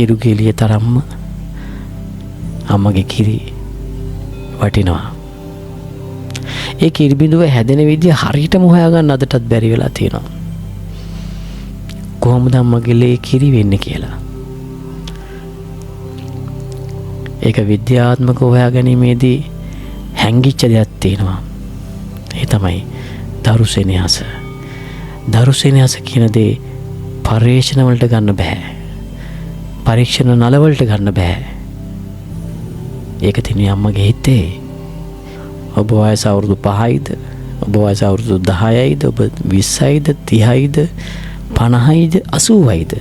හිරු ගෙලිය තරම්ම අම්මගේ කිරි වටිනවා. ඒ කිරි බිඳුව හැදෙන විදිය හරියටම හොයාගන්න අදටත් බැරි වෙලා තියෙනවා. කොහොමද අම්මගේ ලේ කිරි වෙන්නේ කියලා. ඒක විද්‍යාත්මකව හොයා ගැනීමේදී හැංගිච්ච දෙයක් තියෙනවා. ඒ තමයි දරු සෙනෙහස. දරු සෙනෙහස කියන දේ පරීක්ෂණ වලට ගන්න බෑ. පරීක්ෂණ නල වලට ගන්න බෑ. ඒක තිනේ අම්මගේ හිතේ. ඔබ වයස අවුරුදු 5යිද? ඔබ වයස අවුරුදු 10යිද? ඔබ 20යිද? 30යිද? 50යිද? 80යිද?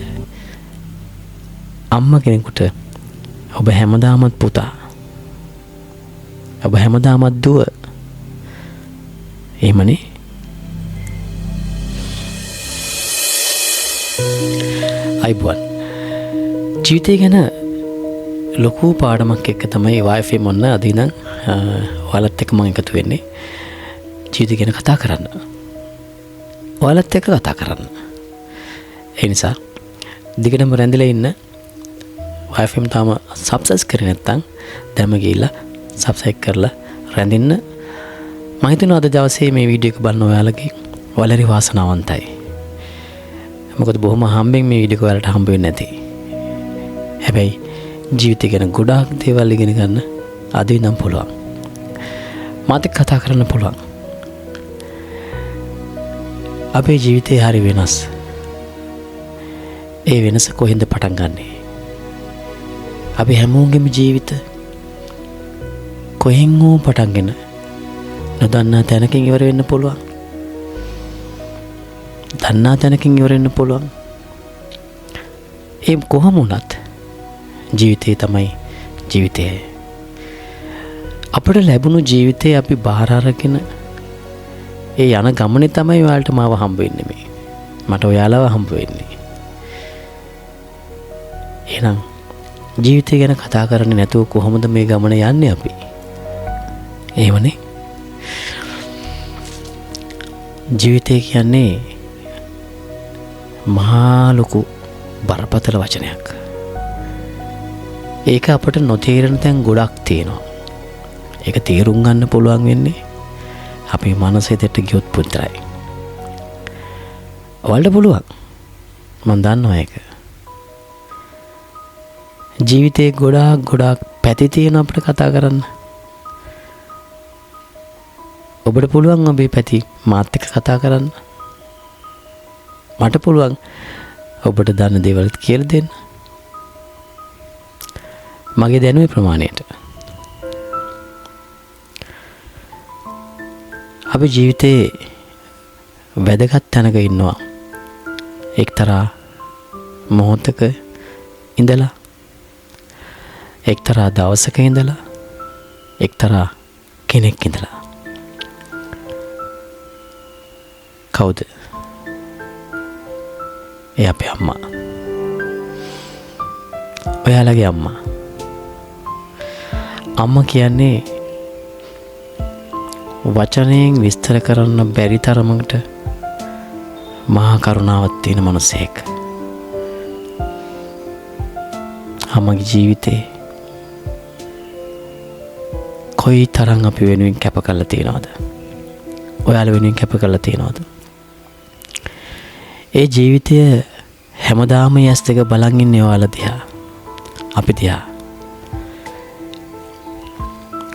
අම්ම කෙනෙකුට ඔබ හැමදාමත් පුතා. ඔබ හැමදාමත් දුව. එහෙමනේ. අයිබුවන්. ජීවිතය ගැන ලොකු පාඩමක් එක්ක තමයි YFM ඔන්න අද ඉඳන් ඔයාලත් එක්ක මම එකතු වෙන්නේ. ජීවිතය ගැන කතා කරන්න. ඔයාලත් එක්ක කතා කරන්න. ඒ නිසා දිගටම රැඳිලා ඉන්න. YFM තාම සබ්ස්ක්‍රයිබ් කරේ නැත්නම් දැන්ම ගිහිල්ලා සබ්ස්ක්‍රයිබ් කරලා රැඳින්න. මම හිතනවා අද දවසේ මේ වීඩියෝ එක බලන ඔයාලගේ වලරි වාසනාවන්තයි. මොකද බොහොම හම්බෙන් මේ වීඩියෝ එක ඔයාලට හම්බ වෙන්නේ නැති. හැබැයි ජීවිතය ගැන ගොඩාක් දේවල් ඉගෙන ගන්න අද ඉඳන් පුළුවන්. මාත් එක්ක කතා කරන්න පුළුවන්. අපේ ජීවිතේ හරි වෙනස්. ඒ වෙනස කොහෙන්ද පටන් ගන්නෙ? අපි හැමෝගෙම ජීවිත කොහෙන් හෝ පටන්ගෙන නොදන්නා තැනකින් ඉවර වෙන්න පුළුවන්. දන්නා තැනකින් ඉවර වෙන්න පුළුවන්. ඒ කොහොම වුණත් ජීවිතේ තමයි ජීවිතය. අපිට ලැබුණු ජීවිතේ අපි බාර අරගෙන ඒ යන ගමනේ තමයි ඔයාලට මාව හම්බ වෙන්නේ මේ. මට ඔයාලව හම්බ වෙන්නේ. එහෙනම් ජීවිතය ගැන කතා කරන්නේ නැතුව කොහොමද මේ ගමන යන්නේ අපි? එහෙමනේ. ජීවිතය කියන්නේ මහා ලොකු බරපතල වචනයක්. ඒක අපට නොතේරෙන තැන් ගොඩක් තියෙනවා. ඒක තේරුම් ගන්න පුළුවන් වෙන්නේ අපේ මනසේ දෙට ගියොත් පුතරයි. ඔයාලට පුළුවන්. මම දන්නවා ඒක. ජීවිතේ ගොඩාක් පැති තියෙන අපිට කතා කරන්න. ඔබට පුළුවන් ඔබේ පැති මාත් එක්ක කතා කරන්න. මට පුළුවන් ඔබට දන්න දේවල් කියලා දෙන්න. මගේ දැනුමේ ප්‍රමාණයට. අපි ජීවිතේ වැදගත් තැනක ඉන්නවා. එක්තරා මොහොතක ඉඳලා, එක්තරා දවසක ඉඳලා, එක්තරා කෙනෙක් ඉඳලා. කවුද? ඒ අපේ අම්මා. ඔයාලගේ අම්මා. අම්මා කියන්නේ වචනයෙන් විස්තර කරන්න බැරි තරමකට මහා කරුණාවක් තියෙන මිනිසෙක්. අම්මගේ ජීවිතේ කොයි තරම් අපි වෙනුවෙන් කැප කරලා තියෙනවද? ඔයාලා වෙනුවෙන් කැප කරලා තියෙනවද? ඒ ජීවිතය හැමදාම යස් දෙක බලන් ඉන්නේ ඔයාලා දිහා. අපි දිහා.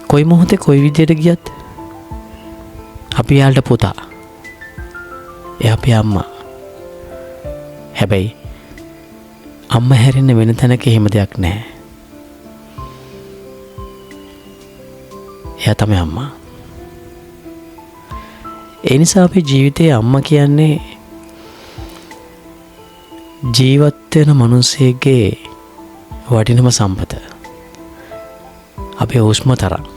කොයි මොහොතේ කොයි විදියට ගියත් අපි යාළට පුතා. ඒ අපේ අම්මා. හැබැයි අම්මා හැරෙන්න වෙන තැනක එහෙම දෙයක් නැහැ. එයා තමයි අම්මා. ඒ නිසා අපේ ජීවිතේ අම්මා කියන්නේ ජීවත් වෙන මිනිසෙගේ වටිනම සම්පත. අපේ හුස්ම තරම්.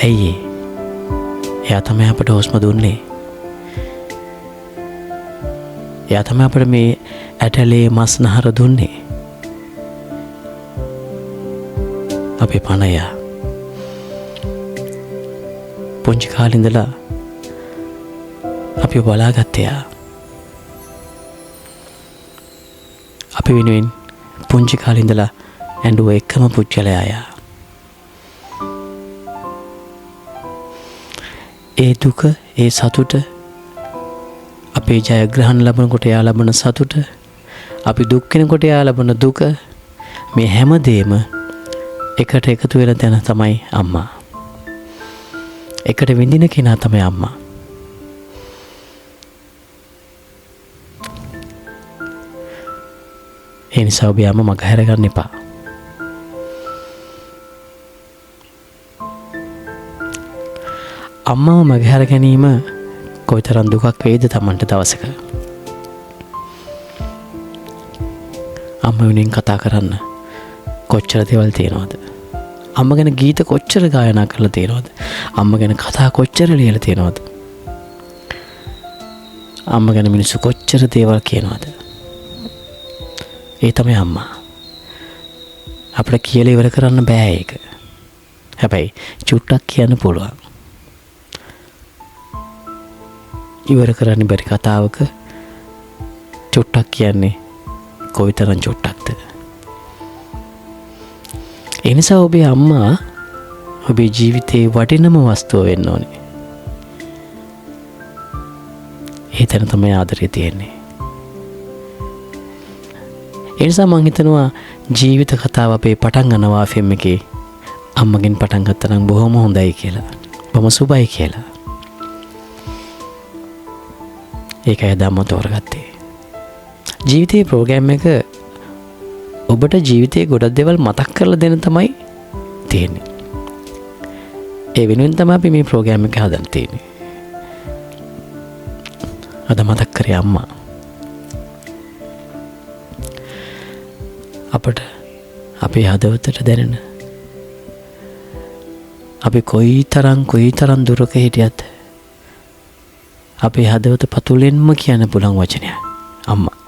ඇයි ඒ? එයා තමයි අපට හුස්ම දුන්නේ. එයා තමයි අපට මේ ඇටලේ මස්නහර දුන්නේ. අපේ පණය. පුංචි කාලේ ඉඳලා අපි බලාගත්තේ යා. අපි වෙනුවෙන් පුංචි කාලේ ඉඳලා ඇඬුව එකම පුච්චලයා ආයා. ඒ දුක, ඒ සතුට, අපේ ජයග්‍රහණ ලබනකොට එයා ලබන සතුට, අපි දුක් වෙනකොට එයා ලබන දුක, මේ හැමදේම එකට එකතු වෙන තැන තමයි අම්මා. එකට විඳින කෙනා තමයි අම්මා. ඒ නිසා ඔබ අම්මා මගහැර ගන්න එපා. අම්මාව මගහැර ගැනීම කොයිතරම් දුකක් වේද තමන්ට දවසක. අම්මා වෙනුවෙන් කතා කරන්න කොච්චර දේවල් තියෙනවද? අම්මා ගැන ගීත කොච්චර ගායනා කරලා තියෙනවද? අම්මා ගැන කතා කොච්චර ලියලා තියෙනවද? අම්මා ගැන මිනිස්සු කොච්චර දේවල් කියනවද? ඒ තමයි අම්මා. අපිට කියලා ඉවර කරන්න බෑ ඒක. හැබැයි චුට්ටක් කියන්න පුළුවන්. ඉවර කරන්න බැරි කතාවක චුට්ටක් කියන්නේ කොයිතරම් චුට්ටක්ද? ඒ නිසා ඔබේ අම්මා ඔබේ ජීවිතේ වටිනම වස්තුව වෙන්න ඕනේ. ඒ තැන තමයි ආදරය තියෙන්නේ. ඒ නිසා මං හිතනවා ජීවිත කතාව අපේ පටන් ගන්නවා ෆිල්ම් එකේ අම්මගෙන් පටන් ගත්තා නම් බොහොම හොඳයි කියලා. බොහොම සුබයි කියලා. ඒකයි දැම්ම තෝරගත්තේ. ජීවිතේ ප්‍රෝග්‍රෑම් එක ඔබට ජීවිතේ ගොඩක් දේවල් මතක් කරලා දෙන්න තමයි තියෙන්නේ. ඒ වෙනුවෙන් තමයි අපි මේ ප්‍රෝග්‍රෑම් එක හදන්න තියෙන්නේ. අද මතක් කරේ අම්මා. අපට අපේ හදවතට දැනෙන අපි කොයිතරම් දුරක හිටියත් අපේ හදවත පතුලෙන්ම කියන්න පුළුවන් වචනය අම්මා.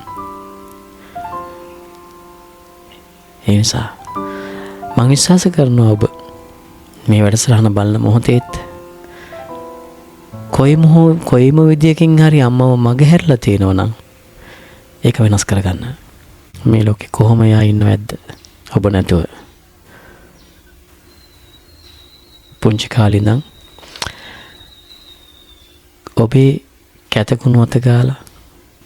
ඒ නිසා මං විශ්වාස කරනවා ඔබ මේ වැඩසටහන බලන මොහොතේත් කොයිම විදියකින් හරි අම්මව මගහැරලා තියෙනවා නම් ඒක වෙනස් කරගන්න. මේ ලෝකේ කොහොම යා ඉන්නවද ඔබ නැතුව? පුංචි කාලේ ඉඳන් ඔබේ කැතකුණු අත ගාලා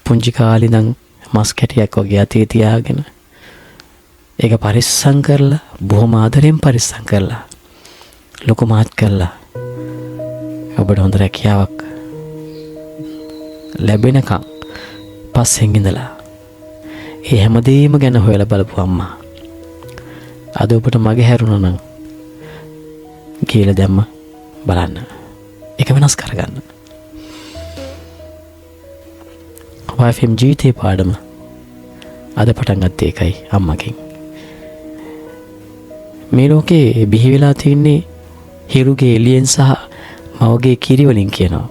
පුංචි කාලේ ඉඳන් මස් කැටියක් වගේ අතේ තියාගෙන ඒක පරිස්සම් කරලා බොහොම ආදරෙන් පරිස්සම් කරලා ලොකු මාත් කරලා ඔබට හොඳ රැකියාවක් ලැබෙනකම් පස්සෙන් ඉඳලා ඒ හැමදේම ගැන හොයලා බලපු අම්මා අද ඔබට මගේ හැරුණා නම් කියලා දැම්ම බලන්න. ඒක වෙනස් කරගන්න. YFM ජීවිතේ පාඩම අද පටන් ගත්තේ ඒකයි අම්මගෙන්. මේ ලෝකේ බිහි වෙලා තින්නේ හිරුගේ එළියෙන් සහ මවගේ කිරි වලින් කියනවා.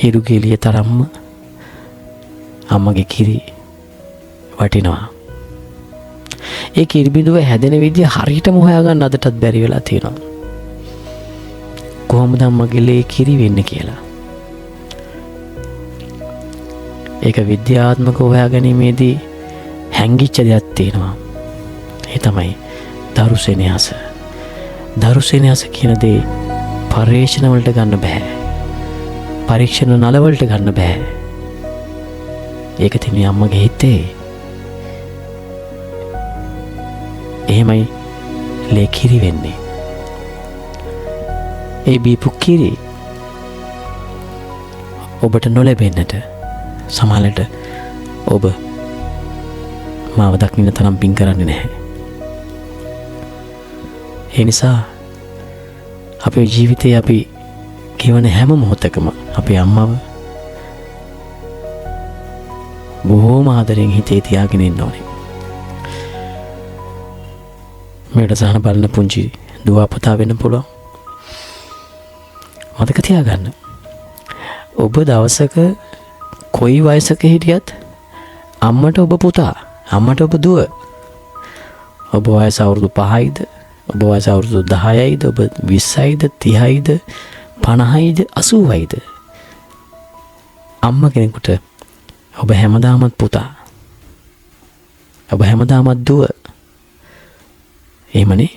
හිරුගේ එළිය තරම්ම අම්මගේ කිරි වටිනවා. ඒ කිරි බිඳුව හැදෙන විදිය හරියටම හොයාගන්න අදටත් බැරි වෙලා තියෙනවා. කොහොමද අම්මගේ ලේ කිරි වෙන්නේ කියලා. ඒක විද්‍යාත්මකව හොයාගැනීමේදී හැංගිච්ච දෙයක් තියෙනවා. ඒ තමයි දරු සෙනෙහස. දරු සෙනෙහස කියන දේ පරීක්ෂණ වලට ගන්න බෑ. පරීක්ෂණ නල වලට ගන්න බෑ. ඒක තියන්නේ අම්මගේ හිතේ. එහෙමයි ලේ කිරි වෙන්නේ. ඒ බීපු කිරි ඔබට නොලැබෙන්නට සමහරවිට ඔබ මාව දකින්න තරම් පින් කරන්නේ නැහැ. ඒ නිසා අපේ ජීවිතේ අපි කියවන හැම මොහොතකම අපේ අම්මව බොහෝම ආදරෙන් හිතේ තියාගෙන ඉන්න ඕනේ. මේකට සහන බලන පුංචි දුව පුතා වෙන්න පුළුවන්. මතක තියාගන්න. ඔබ දවසක කොයි වයසක හිටියත් අම්මට ඔබ පුතා, අම්මට ඔබ දුව. ඔබ වයස අවුරුදු 5යිද, ඔබ වයස අවුරුදු 10යිද, ඔබ 20යිද, 30යිද, 50යිද, 80යිද. අම්ම කෙනෙකුට ඔබ හැමදාමත් පුතා. ඔබ හැමදාමත් දුව. එහෙමනේ.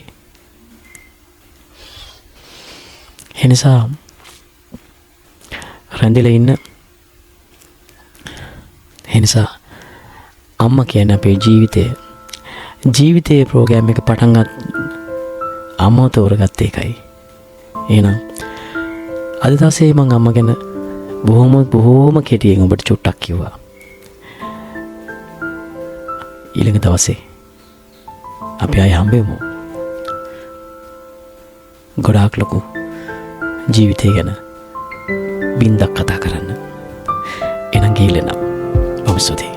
එනිසා රැඳිලා ඉන්න. එනිසා අම්මා කියන්නේ අපේ ජීවිතයේ ප්‍රෝග්‍රෑම් එක පටන් ගන්න අම්මව තෝරගත්තේ ඒකයි. එහෙනම් අද දවසේ මම අම්මා ගැන බොහොම කෙටියෙන් ඔබට චුට්ටක් කිව්වා. ඊළඟ දවසේ අපි ආයෙ හම්බෙමු. ගොඩාක් ලොකු ජීවිතය ගැන බින්දක් කතා කරන්න. එනම් ගිහිල්ලා නම් බොහොම ස්තුතියි.